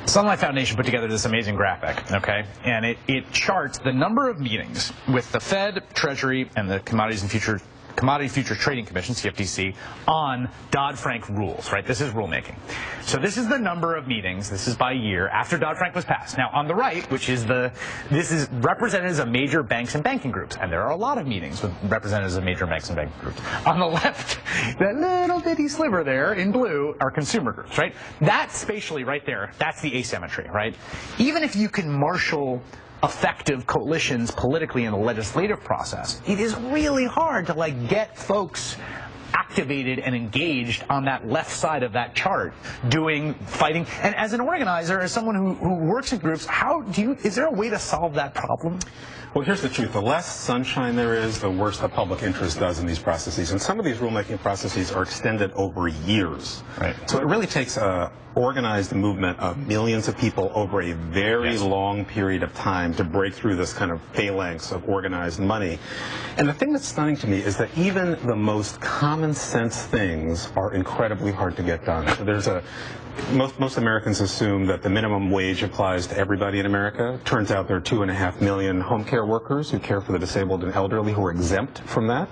SunlightFoundation put together this amazing graphic, okay? And it charts the number of meetings with the Fed, Treasury, and the Commodity Futures Trading Commission, CFTC, on Dodd-Frank rules, right? This is rulemaking. So this is the number of meetings, this is by year, after Dodd-Frank was passed. Now, on the right, which is this is representatives of major banks and banking groups, and there are a lot of meetings with representatives of major banks and banking groups. On the left, that little bitty sliver there in blue are consumer groups, right? That spatially right there, that's the asymmetry, right? Even if you can marshal effective coalitions politically in the legislative process, it is really hard to get folks activated and engaged on that left side of that chart, fighting. And as an organizer, as someone who works in groups, is there a way to solve that problem? Well, here's the truth. The less sunshine there is, the worse the public interest does in these processes. And some of these rulemaking processes are extended over years. Right. So it really takes an organized movement of millions of people over a very long period of time to break through this kind of phalanx of organized money. And the thing that's stunning to me is that even the most common sense things are incredibly hard to get done. So there's most Americans assume that the minimum wage applies to everybody in America. Turns out there are 2.5 million home care workers who care for the disabled and elderly who are exempt from that.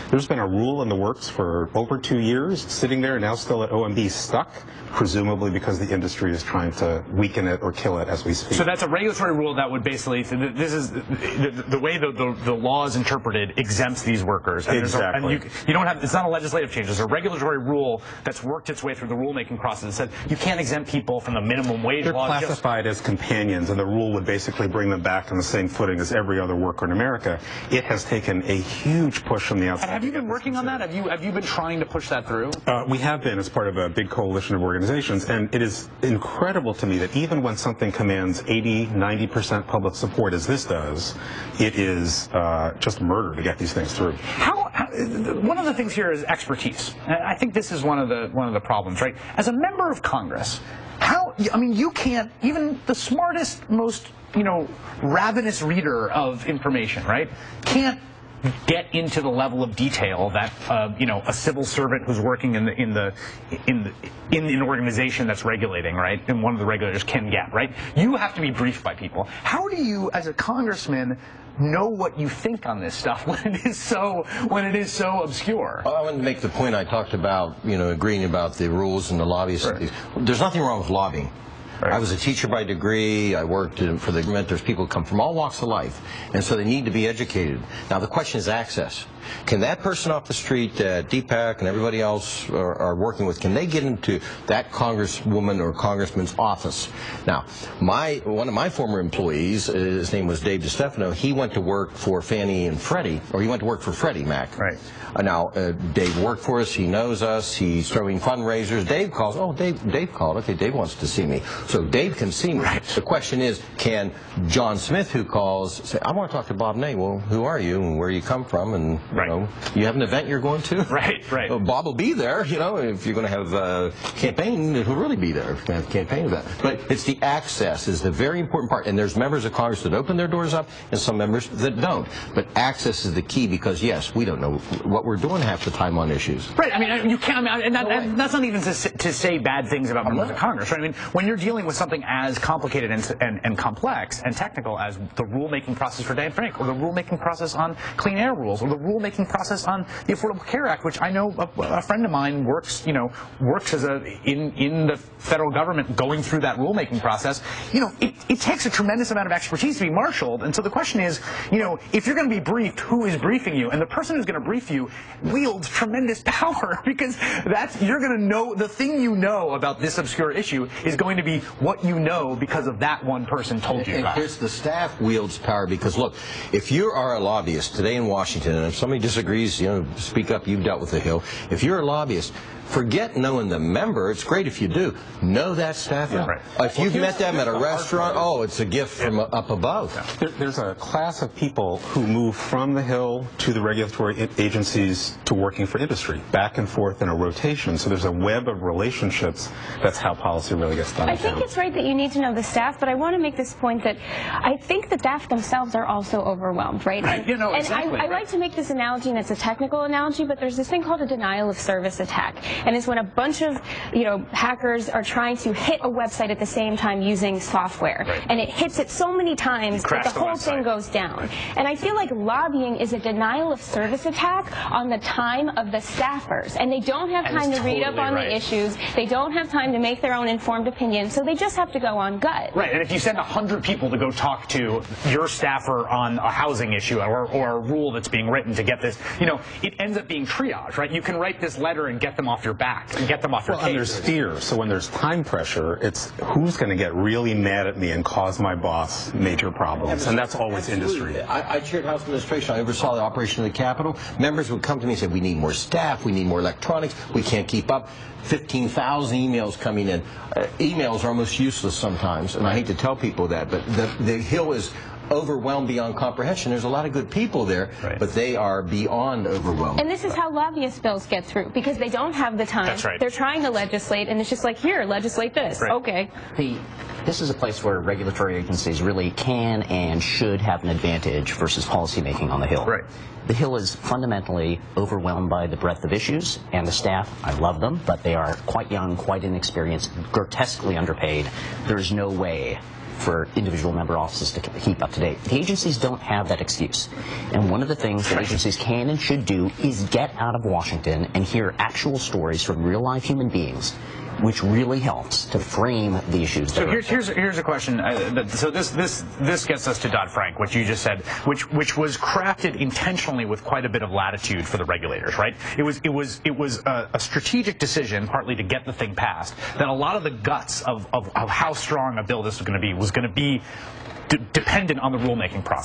There's been a rule in the works for over 2 years, sitting there now still at OMB, stuck, presumably because the industry is trying to weaken it or kill it as we speak. So that's a regulatory rule that would basically, this is the way the law is interpreted exempts these workers. And exactly. And you don't have, it's not a legislative change, there's a regulatory rule that's worked its way through the rulemaking process and said you can't exempt people from the minimum wage law. They're classified as companions, and the rule would basically bring them back on the same footing as every other worker in America. It has taken a huge push from the outside. Have you been working on that? Have you been trying to push that through? We have been as part of a big coalition of organizations, and it is incredible to me that even when something commands 80–90% public support, as this does, it is just murder to get these things through. One of the things here is expertise. I think this is one of the problems, right? As a member of Congress, you can't, even the smartest, most ravenous reader of information, right, can't get into the level of detail that a civil servant who's working in an organization that's regulating, right, and one of the regulators can get, right? You have to be briefed by people. How do you, as a congressman, know what you think on this stuff when it is so obscure? Well, I wanted to make the point I talked about, agreeing about the rules and the lobbyists. Right. There's nothing wrong with lobbying. Right. I was a teacher by degree. I worked for the government. There's people who come from all walks of life, and so they need to be educated. Now, the question is access. Can that person off the street that Deepak and everybody else are working with, can they get into that congresswoman or congressman's office? Now, one of my former employees, his name was Dave DiStefano, he went to work for Fannie and Freddie, or he went to work for Freddie Mac. Right. Now, Dave worked for us, he knows us, he's throwing fundraisers. Dave calls, oh, Dave called, okay, Dave wants to see me. So Dave can see me. Right. The question is, can John Smith, who calls, say, I want to talk to Bob Ney? Well, who are you and where you come from? And you have an event you're going to? Right, right. Well, Bob will be there, if you're going to have a campaign, he'll really be there if you have a campaign event. But it's the access is the very important part. And there's members of Congress that open their doors up and some members that don't. But access is the key because, yes, we don't know what we're doing half the time on issues. Right, you can't, and that's not even to say bad things about members of Congress, right? I mean, when you're dealing with something as complicated and complex and technical as the rulemaking process for Dodd-Frank, or the rulemaking process on clean air rules, or the rulemaking process on the Affordable Care Act, which I know a friend of mine works as in the federal government going through that rulemaking process. It takes a tremendous amount of expertise to be marshaled, and so the question is, if you're going to be briefed, who is briefing you? And the person who's going to brief you wields tremendous power because you're going to know the thing about this obscure issue is going to be what you know because of that one person told you about. And here's the staff wields power because, look, if you are a lobbyist today in Washington, and if somebody disagrees, speak up, you've dealt with the Hill. If you're a lobbyist, forget knowing the member. It's great if you do. Know that staff member. Right. If you've met them at a restaurant, it's a gift from up above. There's a class of people who move from the Hill to the regulatory agencies to working for industry, back and forth in a rotation. So there's a web of relationships. That's how policy really gets done. I think it's right that you need to know the staff, but I want to make this point that I think the staff themselves are also overwhelmed, right? Right. And I like to make this analogy. analogy, and it's a technical analogy, but there's this thing called a denial of service attack. And it's when a bunch of, hackers are trying to hit a website at the same time using software. Right. And it hits it so many times that the whole thing goes down. And I feel like lobbying is a denial of service attack on the time of the staffers. And they don't have time to read up on the issues. They don't have time to make their own informed opinion. So they just have to go on gut. Right. And if you send 100 people to go talk to your staffer on a housing issue or a rule that's being written to get this, it ends up being triage, right? You can write this letter and get them off your back and get them off your case. And there's fear. So when there's time pressure, it's who's going to get really mad at me and cause my boss major problems. And that's always industry. I chaired House Administration. I oversaw the operation of the Capitol. Members would come to me and say, we need more staff, we need more electronics, we can't keep up. 15,000 emails coming in. Emails are almost useless sometimes, and I hate to tell people that, but the Hill is overwhelmed beyond comprehension. There's a lot of good people there, but they are beyond overwhelmed. And this is how lobbyist bills get through, because they don't have the time. That's right. They're trying to legislate, and it's just like, here, legislate this. Right. Okay. This is a place where regulatory agencies really can and should have an advantage versus policymaking on the Hill. Right. The Hill is fundamentally overwhelmed by the breadth of issues, and the staff, I love them, but they are quite young, quite inexperienced, grotesquely underpaid. There is no way for individual member offices to keep up to date. The agencies don't have that excuse. And one of the things that agencies can and should do is get out of Washington and hear actual stories from real life human beings, which really helps to frame the issues. So here's a question. So this gets us to Dodd-Frank, which you just said, which was crafted intentionally with quite a bit of latitude for the regulators, right? It was a strategic decision, partly to get the thing passed. That a lot of the guts of how strong a bill this was going to be dependent on the rulemaking process.